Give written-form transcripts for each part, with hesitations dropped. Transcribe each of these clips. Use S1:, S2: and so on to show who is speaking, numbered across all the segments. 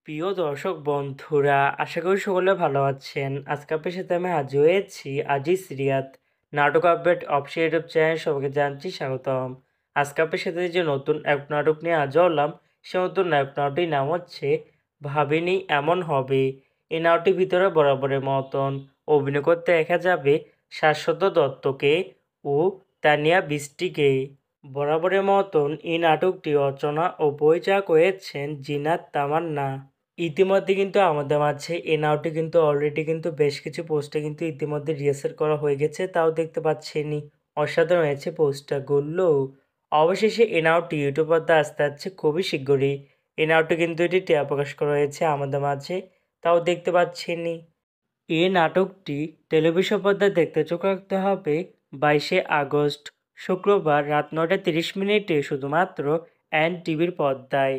S1: প্রিয় দর্শক বন্ধুরা, আশা করি সকলে ভালো আছেন। আজকে আপনার সাথে আমি হাজির হয়েছি আজিজ রিয়াদ নাটক আপডেট অফিসিয়াল ইউটিউব চ্যানেল। সবাইকে জানছি স্বাগতম। আজকে আপনার সাথে যে নতুন এক নাটক নিয়ে হাজির হলাম, সে নতুন এক নাটকটির নাম হচ্ছে ভাবিনি এমন হবে। এই নাটকটির ভিতরে বরাবরের মতন অভিনয় করতে দেখা যাবে শাশ্বত দত্তকে ও তানিয়া বৃষ্টিকে। বরাবরের মতন এই নাটকটি রচনা ও পরিচালক হয়েছেন জিনাত তামান্না। ইতিমধ্যে কিন্তু আমাদের মাঝে এই নাটকটি কিন্তু অলরেডি কিন্তু বেশ কিছু পোস্টে কিন্তু ইতিমধ্যে রিহার্সাল করা হয়ে গেছে, তাও দেখতে পাচ্ছেনই। অসাধারণ হয়েছে পোস্টারগুলো। অবশেষে এই নাটকটি ইউটিউব পর্দায় আসতে যাচ্ছে খুবই শীঘ্রই। এই নাটকটি কিন্তু এটি টিয়া প্রকাশ করা হয়েছে আমাদের মাঝে, তাও দেখতে পাচ্ছেনই। এই নাটকটি টেলিভিশন পর্দায় দেখতে চোখ রাখতে হবে 22শে আগস্ট শুক্রবার রাত 9টা 30 মিনিটে শুধুমাত্র এনটিভির পর্দায়।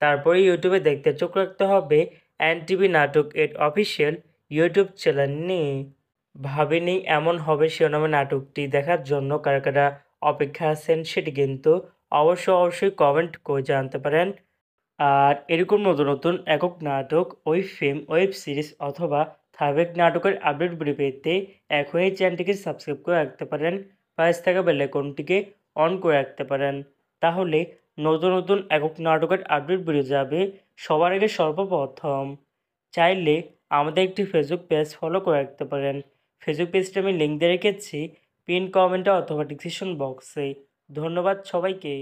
S1: তারপরে ইউটিউবে দেখতে চোখ রাখতে হবে এনটিভি নাটক এর অফিসিয়াল ইউটিউব চ্যানেল নিয়ে। ভাবিনি এমন হবে শিরোনামে নাটকটি দেখার জন্য কারা কারা অপেক্ষা আছেন সেটি কিন্তু অবশ্যই কমেন্ট করে জানতে পারেন। আর এরকম নতুন নতুন একক নাটক, ওয়েব ফিল্ম, ওয়েব সিরিজ অথবা ধারাবাহিক নাটকের আপডেটগুলি পেতে এখনই চ্যানেলটিকে সাবস্ক্রাইব করে রাখতে পারেন। পাশে থাকা বেল আইকনটিকে অন করে রাখতে পারেন। তাহলে নতুন নতুন একক নাটকের আপডেট বেরিয়ে যাবে সবার আগে সর্বপ্রথম। চাইলে আমাদের একটি ফেসবুক পেজ ফলো করে রাখতে পারেন। ফেসবুক পেজটা আমি লিঙ্ক দিয়ে রেখেছি পিন কমেন্টে অথবা ডিসক্রিপশন বক্সে। ধন্যবাদ সবাইকে।